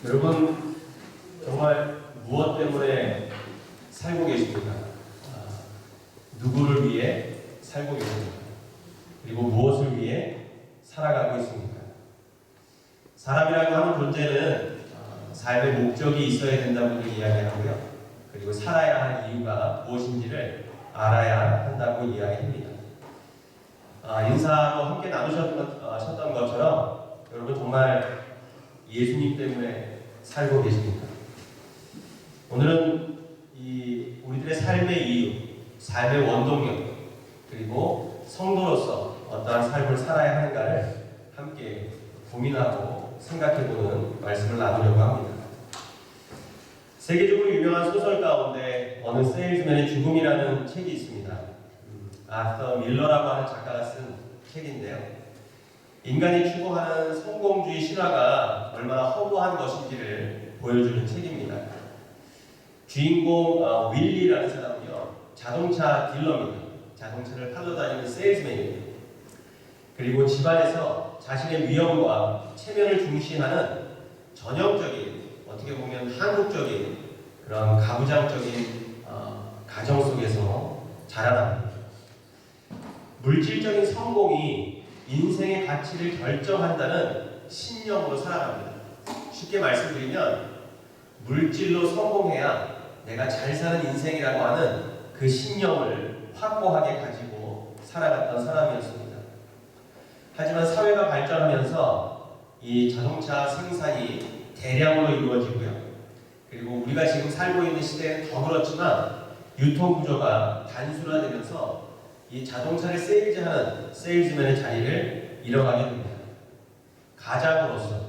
여러분 정말 무엇 때문에 살고 계십니까? 누구를 위해 살고 계십니까? 그리고 무엇을 위해 살아가고 있습니까? 사람이라고 하는 존재는 삶의 목적이 있어야 된다고 이야기하고요. 그리고 살아야 할 이유가 무엇인지를 알아야 한다고 이야기합니다. 인사로 함께 나누셨던 것처럼 여러분 정말 예수님 때문에 살고 계십니까? 오늘은 우리들의 삶의 이유, 삶의 원동력, 그리고 성도로서 어떠한 삶을 살아야 하는가를 함께 고민하고 생각해보는 말씀을 나누려고 합니다. 세계적으로 유명한 소설 가운데 어느 세일즈맨의 죽음이라는 책이 있습니다. 아서 밀러라고 하는 작가가 쓴 책인데요. 인간이 추구하는 성공주의 신화가 얼마나 허무한 것인지를 보여주는 책입니다. 주인공 윌리라는 사람은요, 자동차 딜러입니다. 자동차를 팔러 다니는 세일즈맨입니다. 그리고 집안에서 자신의 위엄과 체면을 중시하는 전형적인, 어떻게 보면 한국적인 그런 가부장적인 가정 속에서 자라납니다. 물질적인 성공이 인생의 가치를 결정한다는 신념으로 살아갑니다. 쉽게 말씀드리면 물질로 성공해야 내가 잘 사는 인생이라고 하는 그 신념을 확고하게 가지고 살아갔던 사람이었습니다. 하지만 사회가 발전하면서 이 자동차 생산이 대량으로 이루어지고요. 그리고 우리가 지금 살고 있는 시대는 더 그렇지만 유통구조가 단순화되면서 이 자동차를 세일즈하는 세일즈맨의 자리를 잃어가게 됩니다. 가장으로서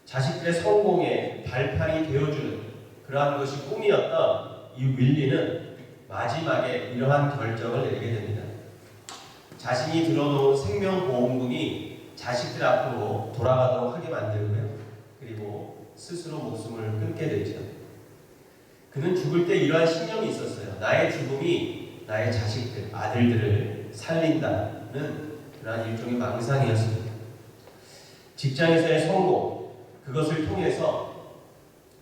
자식들의 성공의 발판이 되어주는 그러한 것이 꿈이었던 이 윌리는 마지막에 이러한 결정을 내리게 됩니다. 자신이 들어놓은 생명보험금이 자식들 앞으로 돌아가도록 하게 만들고요. 그리고 스스로 목숨을 끊게 되죠. 그는 죽을 때 이러한 신념이 있었어요. 나의 죽음이 나의 자식들, 아들들을 살린다는 그러한 일종의 망상이었습니다. 직장에서의 성공, 그것을 통해서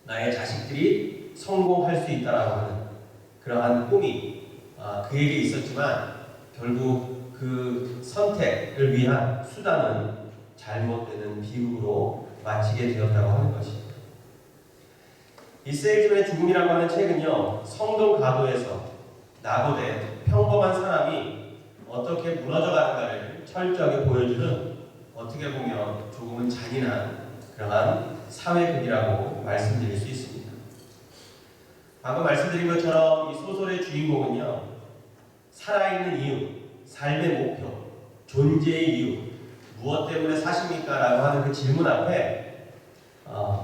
나의 자식들이 성공할 수 있다라고 하는 그러한 꿈이 그에게 있었지만 결국 그 선택을 위한 수단은 잘못되는 비극으로 마치게 되었다고 하는 것입니다. 이 세일즈맨의 죽음이라고 하는 책은요, 성동 가도에서 낙오된 평범한 사람이 어떻게 무너져가는가를 철저하게 보여주는, 어떻게 보면 조금은 잔인한 그러한 사회극이라고 말씀드릴 수 있습니다. 방금 말씀드린 것처럼 이 소설의 주인공은요, 살아있는 이유, 삶의 목표, 존재의 이유, 무엇 때문에 사십니까? 라고 하는 그 질문 앞에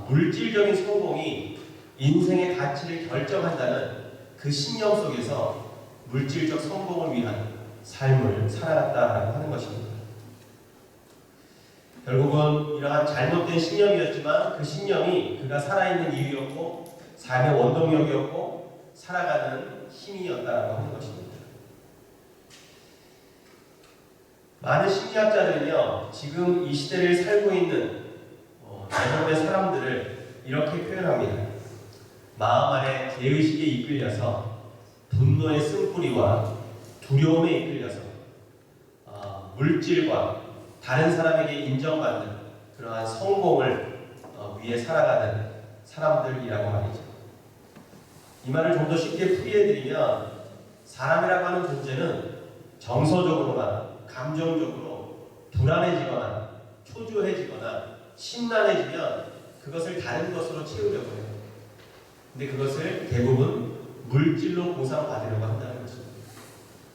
물질적인 성공이 인생의 가치를 결정한다는 그 신념 속에서 물질적 성공을 위한 삶을 살아갔다라고 하는 것입니다. 결국은 이러한 잘못된 신념이었지만 그 신념이 그가 살아있는 이유였고 삶의 원동력이었고 살아가는 힘이었다라고 하는 것입니다. 많은 심리학자들은요, 지금 이 시대를 살고 있는 대부분의 사람들을 이렇게 표현합니다. 마음 안에 죄의식에 이끌려서 분노의 쓴뿌리와 두려움에 이끌려서 물질과 다른 사람에게 인정받는 그러한 성공을 위해 살아가는 사람들이라고 말이죠. 이 말을 좀 더 쉽게 풀이해드리면 사람이라고 하는 존재는 정서적으로나 감정적으로 불안해지거나 초조해지거나 심란해지면 그것을 다른 것으로 채우려고 해요. 근데 그것을 대부분 물질로 보상받으려고 한다는 것입니다.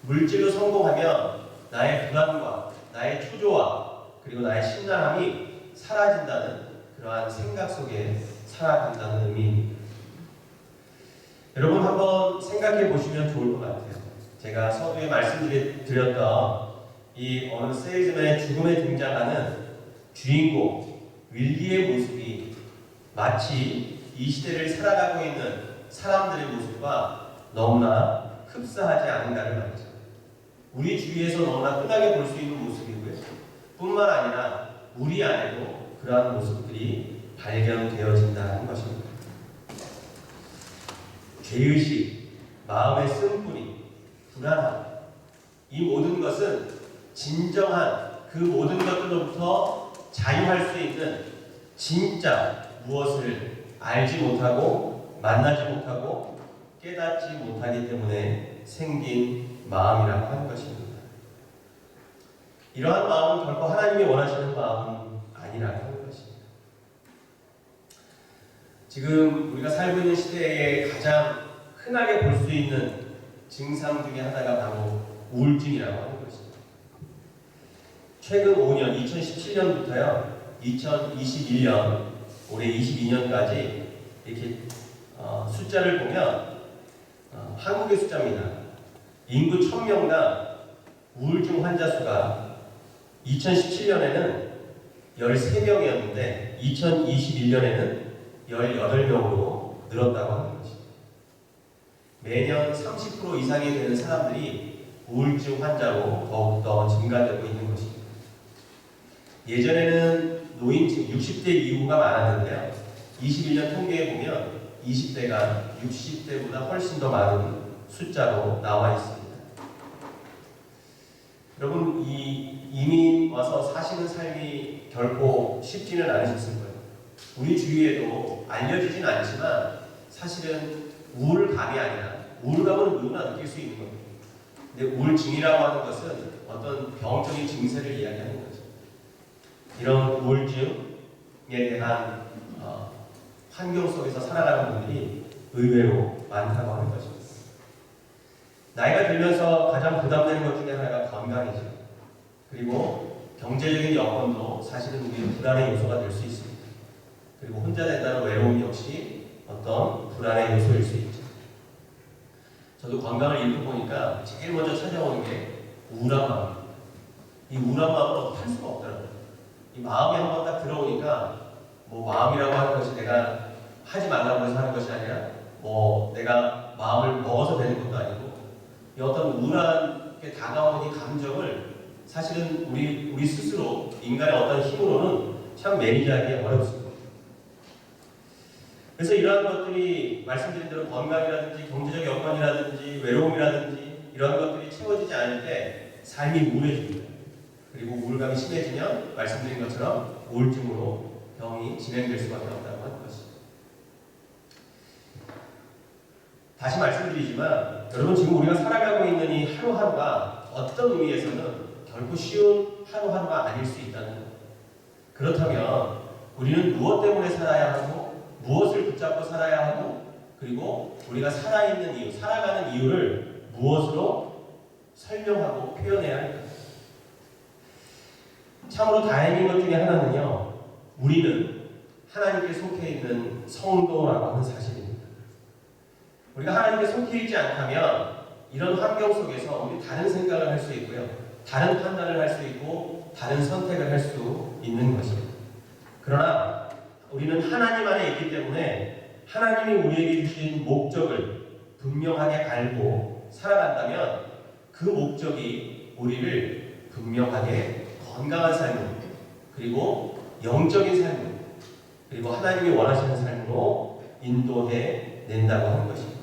물질로 성공하면 나의 불안과 나의 초조와 그리고 나의 심란함이 사라진다는 그러한 생각 속에 살아간다는 의미입니다. 여러분 한번 생각해 보시면 좋을 것 같아요. 제가 서두에 말씀드렸던 이 어느 세일즈맨의 죽음에 등장하는 주인공 윌리의 모습이 마치 이 시대를 살아가고 있는 사람들의 모습과 너무나 흡사하지 않은가를 말이죠. 우리 주위에서 너무나 흔하게 볼 수 있는 모습이고요. 뿐만 아니라 우리 안에도 그러한 모습들이 발견되어진다는 것입니다. 죄의식, 마음의 쓴뿌리, 불안함, 이 모든 것은 진정한 그 모든 것들로부터 자유할 수 있는 진짜 무엇을 알지 못하고 만나지 못하고 깨닫지 못하기 때문에 생긴 마음이라고 하는 것입니다. 이러한 마음은 결코 하나님이 원하시는 마음은 아니라고 하는 것입니다. 지금 우리가 살고 있는 시대에 가장 흔하게 볼 수 있는 증상 중에 하나가 바로 우울증이라고 하는 것입니다. 최근 5년, 2017년부터요, 2021년, 올해 22년까지 이렇게 숫자를 보면 한국의 숫자입니다. 인구 1000명당 우울증 환자 수가 2017년에는 13명이었는데 2021년에는 18명으로 늘었다고 하는 것입니다. 매년 30% 이상이 되는 사람들이 우울증 환자로 더욱더 증가되고 있는 것입니다. 예전에는 노인층 60대 이후가 많았는데요. 21년 통계에 보면 20대가 60대보다 훨씬 더 많은 숫자로 나와 있습니다. 여러분, 이민 와서 사시는 삶이 결코 쉽지는 않으셨을 거예요. 우리 주위에도 알려지진 않지만 사실은 우울감이 아니라, 우울감은 누구나 느낄 수 있는 겁니다. 근데 우울증이라고 하는 것은 어떤 병적인 증세를 이야기하는 거죠. 이런 우울증에 대한 환경 속에서 살아가는 분들이 의외로 많다고 하는 것입니다. 나이가 들면서 가장 부담되는 것 중에 하나가 건강이죠. 그리고 경제적인 여건도 사실은 우리의 불안의 요소가 될 수 있습니다. 그리고 혼자 된다는 외로움 역시 어떤 불안의 요소일 수 있죠. 저도 건강을 잃고 보니까 제일 먼저 찾아오는 게 우울한 마음입니다. 이 우울한 마음을 어떻게 할 수가 없더라고요. 이 마음이 한번 딱 들어오니까 뭐 마음이라고 하는 것이 내가 하지 말라고 해서 하는 것이 아니라 뭐 내가 마음을 먹어서 되는 것도 아니고 이 어떤 우울하게 다가오는 이 감정을 사실은 우리 스스로 인간의 어떤 힘으로는 참 매니지하기 어렵습니다. 그래서 이러한 것들이 말씀드린 대로 건강이라든지 경제적 여건이라든지 외로움이라든지 이런 것들이 채워지지 않을 때 삶이 우울해집니다. 그리고 우울감이 심해지면 말씀드린 것처럼 우울증으로 병이 진행될 수밖에 없다고 하는 것입니다. 다시 말씀드리지만 여러분, 지금 우리가 살아가고 있는 이 하루하루가 어떤 의미에서는 결코 쉬운 하루하루가 아닐 수 있다는 것. 그렇다면 우리는 무엇 때문에 살아야 하고 무엇을 붙잡고 살아야 하고 그리고 우리가 살아있는 이유, 살아가는 이유를 무엇으로 설명하고 표현해야 할까? 참으로 다행인 것 중에 하나는요, 우리는 하나님께 속해 있는 성도라고 하는 사실입니다. 우리가 하나님께 속해 있지 않다면 이런 환경 속에서 우리 다른 생각을 할 수 있고요, 다른 판단을 할 수 있고 다른 선택을 할 수 있는 것입니다. 그러나 우리는 하나님 안에 있기 때문에 하나님이 우리에게 주신 목적을 분명하게 알고 살아간다면 그 목적이 우리를 분명하게 건강한 삶으로, 그리고 영적인 삶으로, 그리고 하나님이 원하시는 삶으로 인도해 낸다고 하는 것입니다.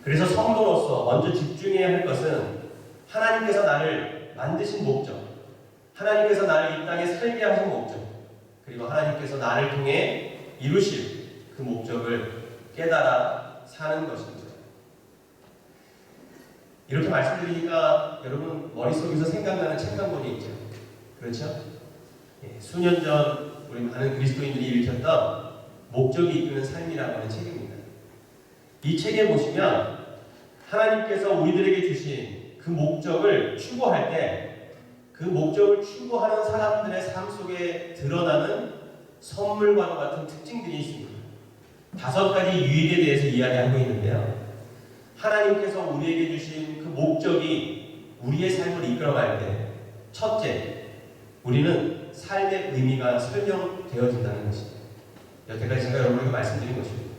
그래서 성도로서 먼저 집중해야 할 것은 하나님께서 나를 만드신 목적, 하나님께서 나를 이 땅에 살게 하신 목적, 그리고 하나님께서 나를 통해 이루실 그 목적을 깨달아 사는 것입니다. 이렇게 말씀드리니까 여러분 머릿속에서 생각나는 책 한 권이 있죠. 그렇죠? 수년 전 우리 많은 그리스도인들이 읽혔던 목적이 이끄는 삶이라고 하는 책입니다. 이 책에 보시면 하나님께서 우리들에게 주신 그 목적을 추구할 때 그 목적을 추구하는 사람들의 삶 속에 드러나는 선물과도 같은 특징들이 있습니다. 5가지 유익에 대해서 이야기하고 있는데요. 하나님께서 우리에게 주신 그 목적이 우리의 삶을 이끌어갈 때 첫째, 우리는 삶의 의미가 설명되어진다는 것입니다. 여태까지 제가 여러분에게 말씀드린 것입니다.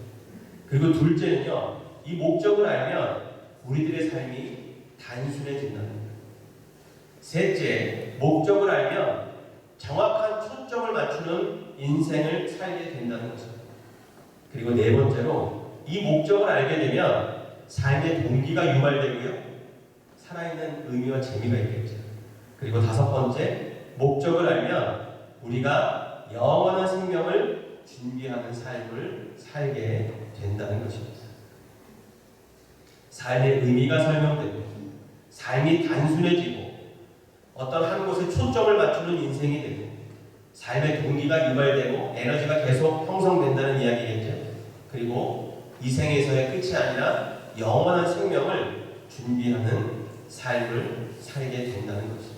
그리고 둘째는요, 이 목적을 알면 우리들의 삶이 단순해진다는 겁니다. 셋째, 목적을 알면 정확한 초점을 맞추는 인생을 살게 된다는 것입니다. 그리고 네 번째로 이 목적을 알게 되면 삶의 동기가 유발되고요. 살아있는 의미와 재미가 있겠죠. 그리고 다섯 번째, 목적을 알면 우리가 영원한 생명을 준비하는 삶을 살게 된다는 것입니다. 삶의 의미가 설명되고 삶이 단순해지고 어떤 한 곳에 초점을 맞추는 인생이 되고 삶의 동기가 유발되고 에너지가 계속 형성된다는 이야기겠죠. 그리고 이 생에서의 끝이 아니라 영원한 생명을 준비하는 삶을 살게 된다는 것입니다.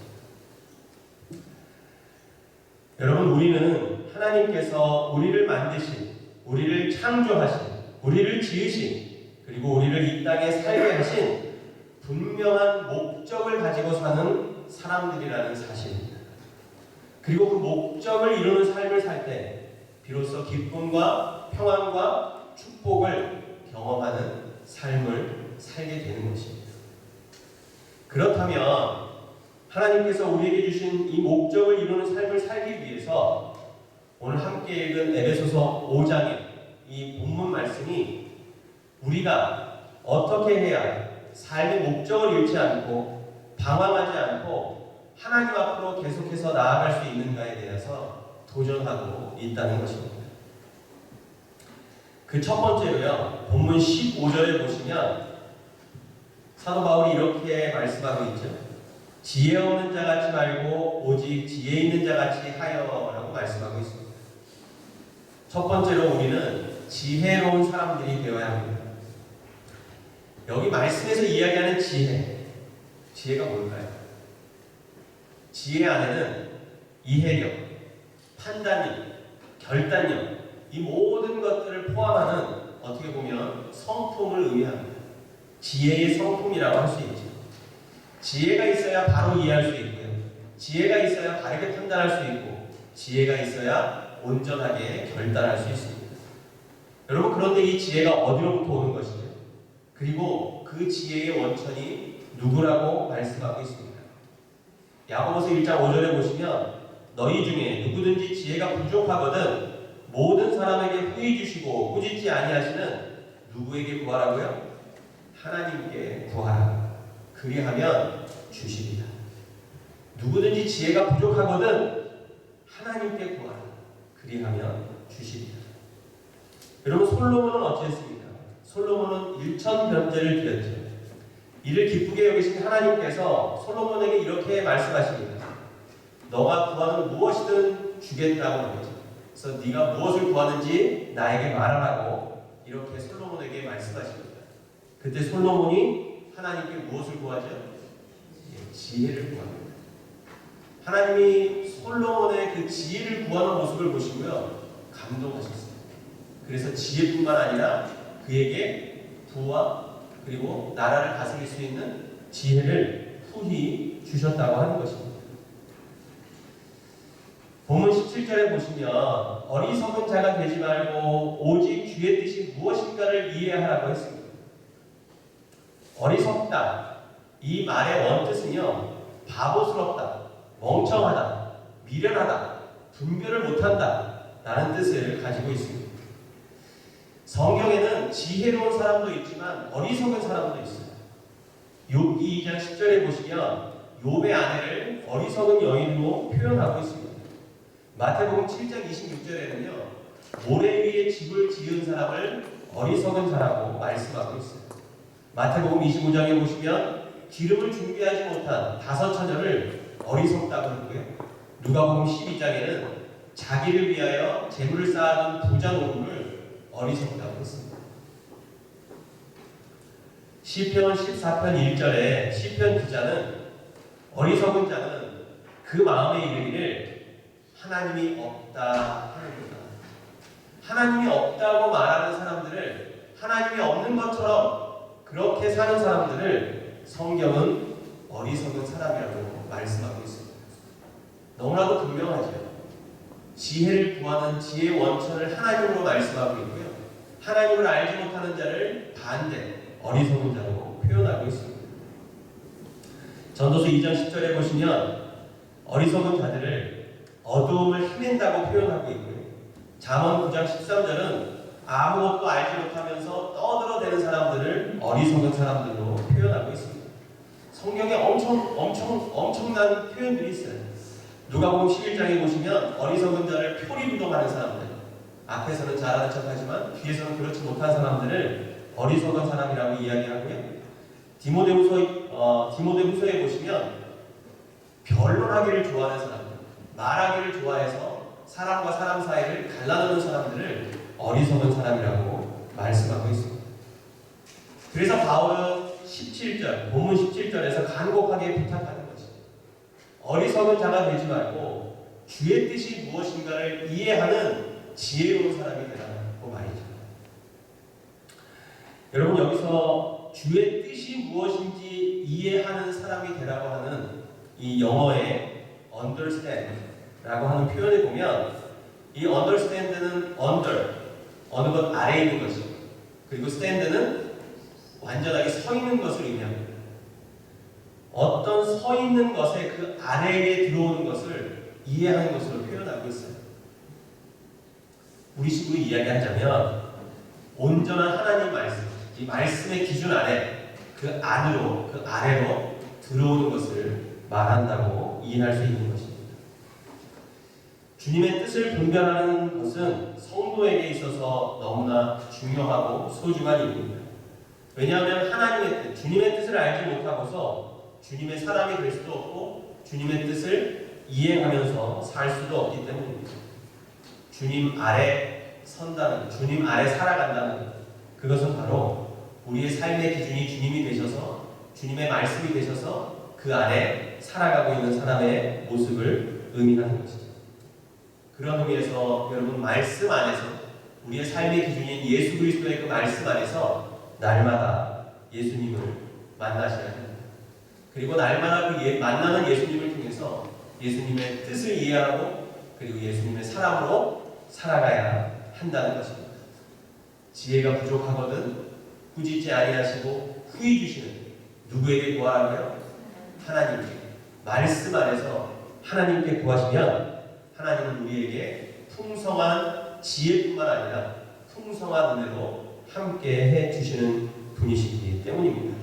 여러분, 우리는 하나님께서 우리를 만드신, 우리를 창조하신, 우리를 지으신, 그리고 우리를 이 땅에 살게 하신 분명한 목적을 가지고 사는 사람들이라는 사실입니다. 그리고 그 목적을 이루는 삶을 살 때 비로소 기쁨과 평안과 축복을 경험하는 삶을 살게 되는 것입니다. 그렇다면 하나님께서 우리에게 주신 이 목적을 이루는 삶을 살기 위해서 오늘 함께 읽은 에베소서 5장의 이 본문 말씀이 우리가 어떻게 해야 삶의 목적을 잃지 않고 방황하지 않고 하나님 앞으로 계속해서 나아갈 수 있는가에 대해서 도전하고 있다는 것입니다. 그 첫 번째로요, 본문 15절에 보시면 사도 바울이 이렇게 말씀하고 있죠. 지혜 없는 자 같이 말고 오직 지혜 있는 자 같이 하여라고 말씀하고 있습니다. 첫 번째로 우리는 지혜로운 사람들이 되어야 합니다. 여기 말씀에서 이야기하는 지혜가 뭘까요? 지혜 안에는 이해력, 판단력, 결단력, 이 모든 것들을 포함하는 어떻게 보면 성품을 의미합니다. 지혜의 성품이라고 할 수 있죠. 지혜가 있어야 바로 이해할 수 있고요. 지혜가 있어야 바르게 판단할 수 있고, 지혜가 있어야 온전하게 결단할 수 있습니다. 여러분, 그런데 이 지혜가 어디로부터 오는 것이죠? 그리고 그 지혜의 원천이 누구라고 말씀하고 있습니다. 야고보서 1장 5절에 보시면 너희 중에 누구든지 지혜가 부족하거든 모든 사람에게 후히 주시고 꾸짖지 아니하시는 누구에게 구하라고요? 하나님께 구하라. 그리하면 주시리라. 누구든지 지혜가 부족하거든 하나님께 구하라. 그리하면 주시리라. 여러분, 솔로몬은 어찌했습니까? 솔로몬은 일천변제를 드렸죠. 이를 기쁘게 여기신 하나님께서 솔로몬에게 이렇게 말씀하십니다. 너가 구하는 무엇이든 주겠다고 하죠. 그래서 네가 무엇을 구하는지 나에게 말하라고 이렇게 솔로몬에게 말씀하십니다. 그때 솔로몬이 하나님께 무엇을 구하죠? 지혜를 구합니다. 하나님이 솔로몬의 그 지혜를 구하는 모습을 보시고요, 감동하셨습니다. 그래서 지혜뿐만 아니라 그에게 부와 그리고 나라를 다스릴 수 있는 지혜를 후히 주셨다고 하는 것입니다. 본문 17절에 보시면 어리석은 자가 되지 말고 오직 주의 뜻이 무엇인가를 이해하라고 했습니다. 어리석다, 이 말의 원뜻은요, 바보스럽다, 멍청하다, 미련하다, 분별을 못한다 라는 뜻을 가지고 있습니다. 성경에는 지혜로운 사람도 있지만 어리석은 사람도 있어요. 욥기 2장 10절에 보시면 욥의 아내를 어리석은 여인으로 표현하고 있습니다. 마태복음 7장 26절에는요, 모래 위에 집을 지은 사람을 어리석은 자라고 말씀하고 있어요. 마태복음 25장에 보시면 기름을 준비하지 못한 5 처녀를 어리석다고 했고요. 누가복음 12장에는 자기를 위하여 재물을 쌓아둔 부자 노루를 어리석다고 했습니다. 시편 14편 1절에 시편 기자는 어리석은 자는 그 마음에 이르기를 하나님이 없다 하는구나. 하나님이 없다고 말하는 사람들을, 하나님이 없는 것처럼 그렇게 사는 사람들을 성경은 어리석은 사람이라고 말씀하고 있습니다. 너무나도 분명하죠. 지혜를 구하는 지혜의 원천을 하나님으로 말씀하고 있고요, 하나님을 알지 못하는 자를 반대 어리석은 자로 표현하고 있습니다. 전도서 2장 10절에 보시면 어리석은 자들을 어두움을 해낸다고 표현하고 있고요, 잠언 9장 13절은 아무것도 알지 못하면서 떠들어대는 사람들을 어리석은 사람들로 표현하고 있습니다. 성경에 엄청난 표현들이 있어요. 누가복음 11장에 보시면 어리석은 자를 표리부동하는 사람들, 앞에서는 잘하는 척하지만 뒤에서는 그렇지 못한 사람들을 어리석은 사람이라고 이야기하고요. 디모데후서에 보시면 변론하기를 좋아하는 사람들, 말하기를 좋아해서 사람과 사람 사이를 갈라놓는 사람들을 어리석은 사람이라고 말씀하고 있습니다. 그래서 바울은 17절, 본문 17절에서 간곡하게 부탁하는 것이죠. 어리석은 자가 되지 말고 주의 뜻이 무엇인가를 이해하는 지혜로운 사람이 되라고 말이죠. 여러분, 여기서 주의 뜻이 무엇인지 이해하는 사람이 되라고 하는 이 영어의 understand라고 하는 표현을 보면 이 understand는 under, 어느 것 아래에 있는 것이고, 그리고 stand는 완전하게 서 있는 것을 의미합니다. 어떤 서 있는 것에 그 아래에 들어오는 것을 이해하는 것으로 표현하고 있어요. 우리 식으로 이야기하자면 온전한 하나님 말씀, 이 말씀의 기준 안에 그 안으로, 그 아래로 들어오는 것을 말한다고 이해할 수 있는 것입니다. 주님의 뜻을 분별하는 것은 성도에게 있어서 너무나 중요하고 소중한 일입니다. 왜냐하면 하나님의 뜻, 주님의 뜻을 알지 못하고서 주님의 사람이 될 수도 없고 주님의 뜻을 이행하면서 살 수도 없기 때문입니다. 주님 아래 선다는, 주님 아래 살아간다는 그것은 바로 우리의 삶의 기준이 주님이 되셔서 주님의 말씀이 되셔서 그 안에 살아가고 있는 사람의 모습을 의미하는 것이죠. 그런 의미에서 여러분, 말씀 안에서 우리의 삶의 기준인 예수 그리스도의 그 말씀 안에서 날마다 예수님을 만나셔야 합니다. 그리고 날마다 그 만나는 예수님을 통해서 예수님의 뜻을 이해하고 그리고 예수님의 사람으로 살아가야 한다는 것입니다. 지혜가 부족하거든 꾸짖지 아니하시고 후히 주시는 누구에게 구하라고요? 하나님께. 말씀 안에서 하나님께 구하시면 하나님은 우리에게 풍성한 지혜뿐만 아니라 풍성한 은혜로 함께 해주시는 분이시기 때문입니다.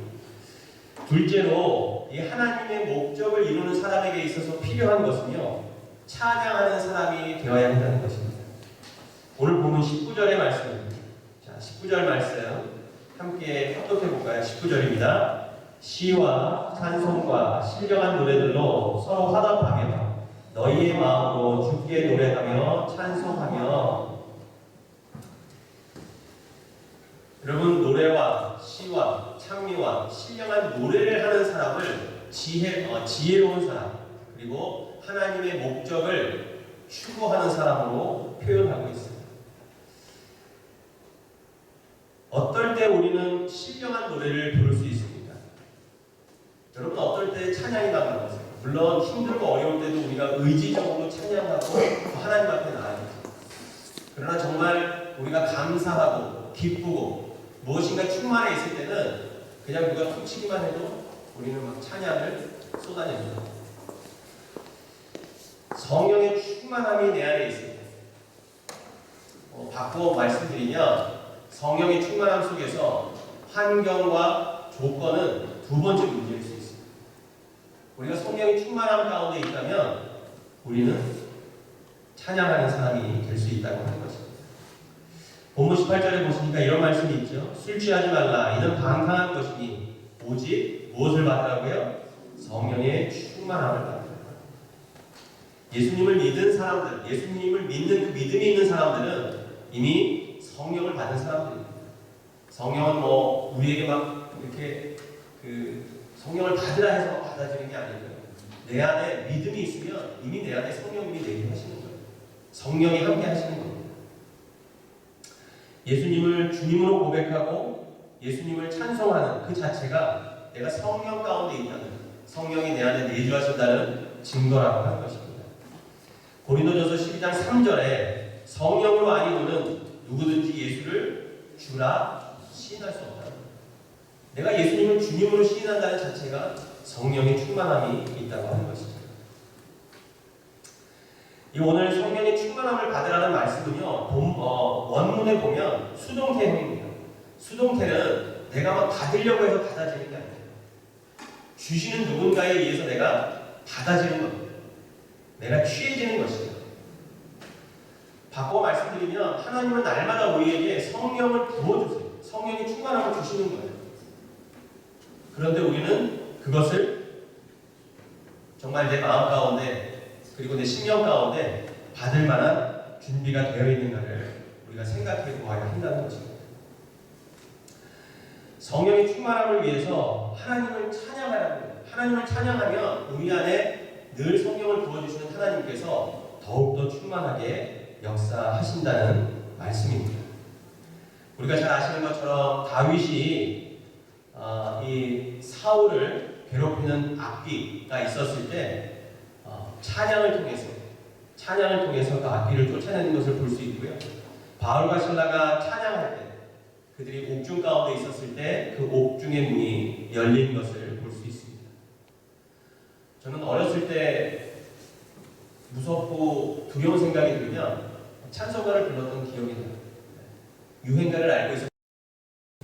둘째로 이 하나님의 목적을 이루는 사람에게 있어서 필요한 것은요, 찬양하는 사람이 되어야 한다는 것입니다. 오늘 보면 19절의 말씀입니다. 자, 19절 말씀 함께 합독해 볼까요? 19절입니다. 시와 찬송과 신령한 노래들로 서로 화답하며 너희의 마음으로 주께 노래하며 찬송하며. 여러분, 노래와 시와 찬미와 신령한 노래를 하는 사람을 지혜로운 사람, 그리고 하나님의 목적을 추구하는 사람으로 표현하고 있습니다. 어떨 때 우리는 신령한 노래를 부를 수 있습니까? 여러분, 어떨 때 찬양이 나가는 물론 힘들고 어려울 때도 우리가 의지적으로 찬양하고 하나님 앞에 나아가죠. 그러나 정말 우리가 감사하고 기쁘고 무엇인가 충만해 있을 때는 그냥 누가 툭 치기만 해도 우리는 막 찬양을 쏟아냅니다. 성령의 충만함이 내 안에 있습니다. 바꿔 말씀드리면 성령의 충만함 속에서 환경과 조건은 두 번째 문제일 수 있습니다. 우리가 성령의 충만함 가운데 있다면 우리는 찬양하는 사람이 될 수 있다고 하는 것입니다. 본문 18절에 보시니까 이런 말씀이 있죠. 술 취하지 말라. 이는 방탕한 것이니 오직 무엇을 받으라고요? 성령의 충만함을 받으라. 예수님을 믿은 사람들, 예수님을 믿는 그 믿음이 있는 사람들은 이미 성령을 받은 사람들입니다. 성령은 우리에게 막 이렇게 성령을 받으라 해서 받아들이는 게 아니고요. 내 안에 믿음이 있으면 이미 내 안에 성령님이 내게 하시는 거예요. 성령이 함께 하시는 겁니다. 예수님을 주님으로 고백하고 예수님을 찬송하는 그 자체가 내가 성령 가운데 있다는, 성령이 내 안에 내주하신다는 증거라고 하는 것입니다. 고린도전서 12장 3절에 성령으로 아니고는 누구든지 예수를 주라 시인할 수 없다. 내가 예수님을 주님으로 시인한다는 자체가 성령의 충만함이 있다고 하는 것이죠. 이 오늘 성령의 충만함을 받으라는 말씀은요, 원문에 보면 수동태형입니다. 수동태는 내가 막 받으려고 해서 받아지는 게 아니에요. 주시는 누군가에 의해서 내가 받아지는 겁니다. 내가 취해지는 것이죠. 바꿔 말씀드리면 하나님은 날마다 우리에게 성령을 부어주세요. 성령의 충만함을 주시는 거예요. 그런데 우리는 그것을 정말 내 마음 가운데 그리고 내 심령 가운데 받을 만한 준비가 되어 있는가를 우리가 생각해 보아야 한다는 것입니다. 성령의 충만함을 위해서 하나님을 찬양하라는 거예요. 하나님을 찬양하면 우리 안에 늘 성령을 부어주시는 하나님께서 더욱더 충만하게 역사하신다는 말씀입니다. 우리가 잘 아시는 것처럼 다윗이 이 사울을 괴롭히는 악귀가 있었을 때 찬양을 통해서 그 악귀를 쫓아내는 것을 볼 수 있고요. 바울과 실라가 찬양할 때 그들이 옥중 가운데 있었을 때 그 옥중의 문이 열린 것을 볼 수 있습니다. 저는 어렸을 때 무섭고 두려운 생각이 들면 찬송가를 불렀던 기억이 나요. 유행가를 알고 있었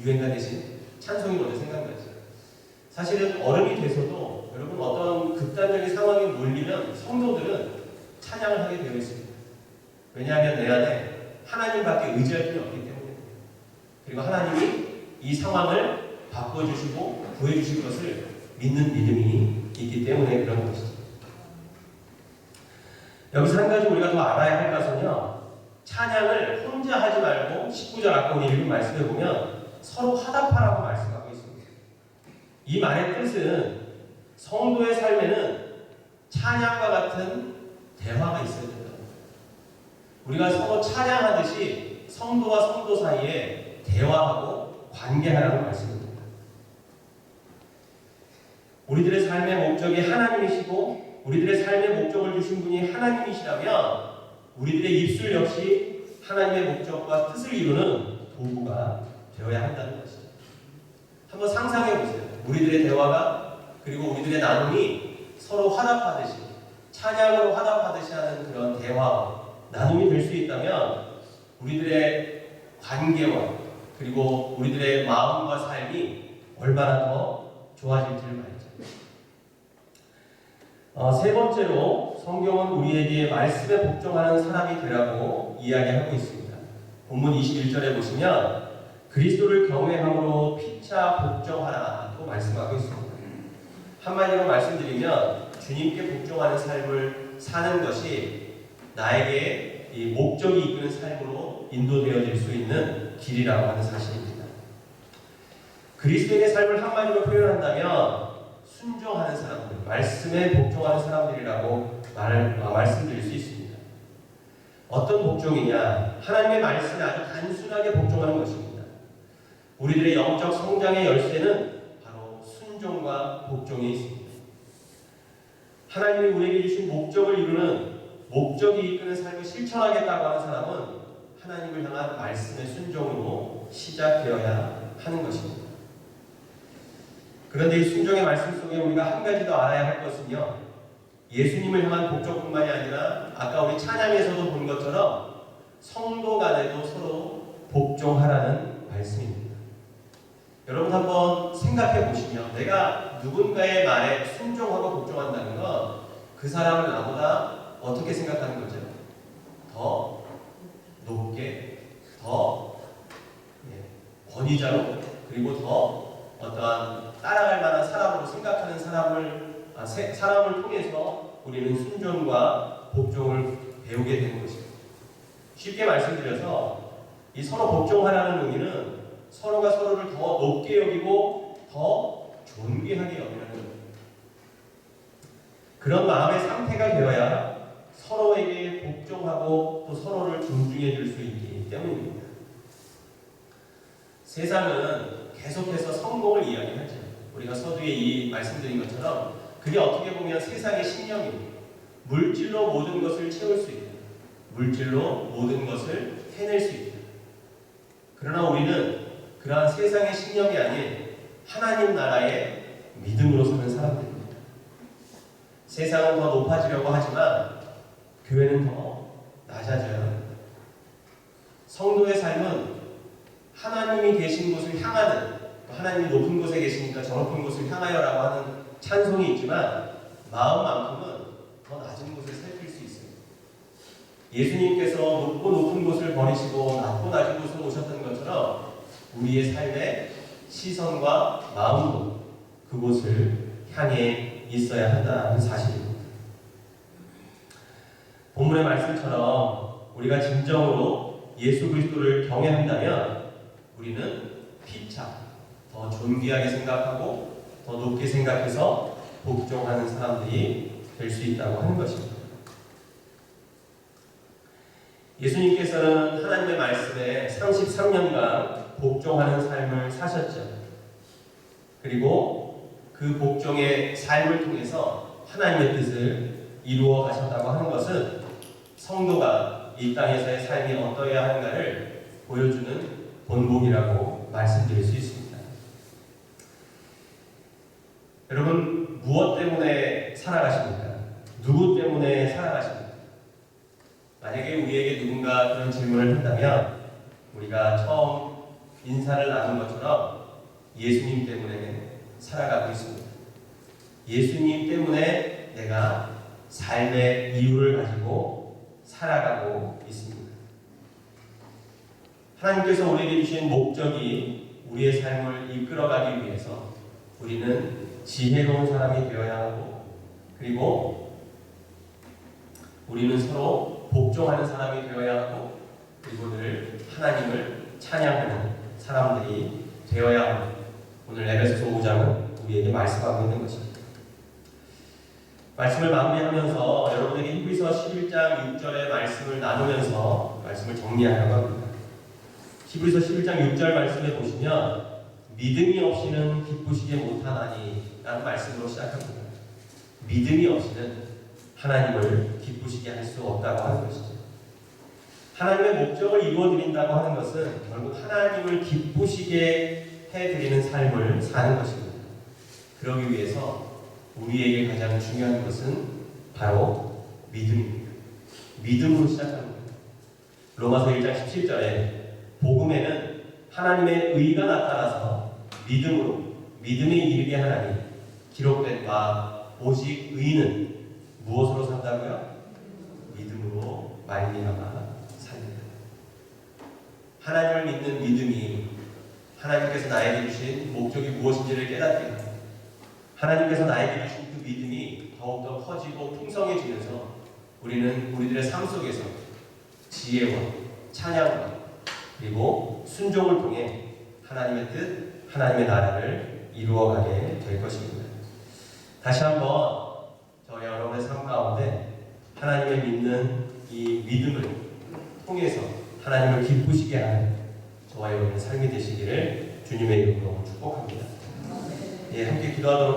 유행가 대신 찬송이 먼저 생각나죠. 사실은 어른이 돼서도 여러분 어떤 극단적인 상황에 몰리면 성도들은 찬양을 하게 되어 있습니다. 왜냐하면 내 안에 하나님밖에 의지할 필요 없기 때문에, 그리고 하나님이 이 상황을 바꿔주시고 구해주실 것을 믿는 믿음이 있기 때문에 그런 것이죠. 여기서 한 가지 우리가 더 알아야 할 것은요, 찬양을 혼자 하지 말고 19절 아까 우리 읽은 말씀에 보면 서로 화답하라고 말씀하고 있습니다. 이 말의 뜻은 성도의 삶에는 찬양과 같은 대화가 있어야 된다. 우리가 서로 찬양하듯이 성도와 성도 사이에 대화하고 관계하라는 말씀입니다. 우리들의 삶의 목적이 하나님이시고 우리들의 삶의 목적을 주신 분이 하나님이시라면 우리들의 입술 역시 하나님의 목적과 뜻을 이루는 도구가 되어야 한다는 것입니다. 한번 상상해 보세요. 우리들의 대화가 그리고 우리들의 나눔이 서로 화답하듯이 찬양으로 화답하듯이 하는 그런 대화 나눔이 될 수 있다면 우리들의 관계와 그리고 우리들의 마음과 삶이 얼마나 더 좋아질지를 말이죠. 세 번째로 성경은 우리에게 말씀에 복종하는 사람이 되라고 이야기하고 있습니다. 본문 21절에 보시면 그리스도를 경외함으로 피차 복종하라고 말씀하고 있습니다. 한마디로 말씀드리면 주님께 복종하는 삶을 사는 것이 나에게 이 목적이 이끄는 삶으로 인도되어질 수 있는 길이라고 하는 사실입니다. 그리스도의 삶을 한마디로 표현한다면 순종하는 사람들, 말씀에 복종하는 사람들이라고 말씀드릴 수 있습니다. 어떤 복종이냐? 하나님의 말씀에 아주 단순하게 복종하는 것입니다. 우리들의 영적 성장의 열쇠는 바로 순종과 복종에 있습니다. 하나님이 우리에게 주신 목적을 이루는 목적이 이끄는 삶을 실천하겠다고 하는 사람은 하나님을 향한 말씀의 순종으로 시작되어야 하는 것입니다. 그런데 이 순종의 말씀 속에 우리가 한 가지 더 알아야 할 것은요, 예수님을 향한 복종뿐만이 아니라 아까 우리 찬양에서도 본 것처럼 성도 간에도 서로 복종하라는 말씀입니다. 여러분 한번 생각해 보시면 내가 누군가의 말에 순종하고 복종한다는 건 그 사람을 나보다 어떻게 생각하는 거죠? 더 높게, 더 권위자로, 그리고 더 어떠한 따라갈 만한 사람으로 생각하는 사람을 통해서 우리는 순종과 복종을 배우게 되는 것입니다. 쉽게 말씀드려서 이 서로 복종하라는 의미는 서로가 서로를 더 높게 여기고 더 존귀하게 여기라는 겁니다. 그런 마음의 상태가 되어야 서로에게 복종하고 또 서로를 존중해 줄 수 있기 때문입니다. 세상은 계속해서 성공을 이야기하죠. 우리가 서두에 이 말씀드린 것처럼 그게 어떻게 보면 세상의 신념입니다. 물질로 모든 것을 채울 수 있다. 물질로 모든 것을 해낼 수 있다. 그러나 우리는 그러한 세상의 신념이 아닌 하나님 나라의 믿음으로 사는 사람들입니다. 세상은 더 높아지려고 하지만 교회는 더 낮아져야 합니다. 성도의 삶은 하나님이 계신 곳을 향하는, 하나님이 높은 곳에 계시니까 저 높은 곳을 향하여라고 하는 찬송이 있지만 마음만큼은 더 낮은 곳을 살필 수 있어요. 예수님께서 높고 높은 곳을 버리시고 낮고 낮은 곳으로 오셨던 것처럼 우리의 삶의 시선과 마음도 그곳을 향해 있어야 한다는 사실입니다. 본문의 말씀처럼 우리가 진정으로 예수 그리스도를 경외한다면 우리는 피차 더 존귀하게 생각하고 더 높게 생각해서 복종하는 사람들이 될 수 있다고 하는 것입니다. 예수님께서는 하나님의 말씀에 33년간 복종하는 삶을 사셨죠. 그리고 그 복종의 삶을 통해서 하나님의 뜻을 이루어 가셨다고 하는 것은 성도가 이 땅에서의 삶이 어떠해야 하는가를 보여주는 본보기라고 말씀드릴 수 있습니다. 여러분, 무엇 때문에 살아가십니까? 누구 때문에 살아가십니까? 만약에 우리에게 누군가 그런 질문을 한다면 우리가 처음 인사를 나눈 것처럼 예수님 때문에 살아가고 있습니다. 예수님 때문에 내가 삶의 이유를 가지고 살아가고 있습니다. 하나님께서 우리에게 주신 목적이 우리의 삶을 이끌어가기 위해서 우리는 지혜로운 사람이 되어야 하고, 그리고 우리는 서로 복종하는 사람이 되어야 하고, 그리고 늘 하나님을 찬양하는 사람들이 되어야 합니다. 오늘 에베소서 5장은 우리에게 말씀하고 있는 것입니다. 말씀을 마무리하면서 여러분에게 히브리서 11장 6절의 말씀을 나누면서 말씀을 정리하려고 합니다. 히브리서 11장 6절 말씀에 보시면 믿음이 없이는 기쁘시지 못하나니 라는 말씀으로 시작합니다. 믿음이 없이는 하나님을 기쁘시게 할 수 없다고 하는 것이죠. 하나님의 목적을 이루어드린다고 하는 것은 결국 하나님을 기쁘시게 해드리는 삶을 사는 것입니다. 그러기 위해서 우리에게 가장 중요한 것은 바로 믿음입니다. 믿음으로 시작합니다. 로마서 1장 17절에 복음에는 하나님의 의가 나타나서 믿음으로 믿음에 이르게 하나니 기록된 바 오직 의인은 무엇으로 산다고요? 믿음으로 말미암아 삽니다. 하나님을 믿는 믿음이 하나님께서 나에게 주신 목적이 무엇인지를 깨닫게 합니다. 하나님께서 나에게 주신 그 믿음이 더욱더 커지고 풍성해지면서 우리는 우리들의 삶 속에서 지혜와 찬양과 그리고 순종을 통해 하나님의 뜻, 하나님의 나라를 이루어가게 될 것입니다. 다시 한번 저희 여러분의 삶 가운데 하나님을 믿는 이 믿음을 통해서 하나님을 기쁘시게 하는 저와 여러분의 삶이 되시기를 주님의 이름으로 축복합니다. 예, 함께 기도하도록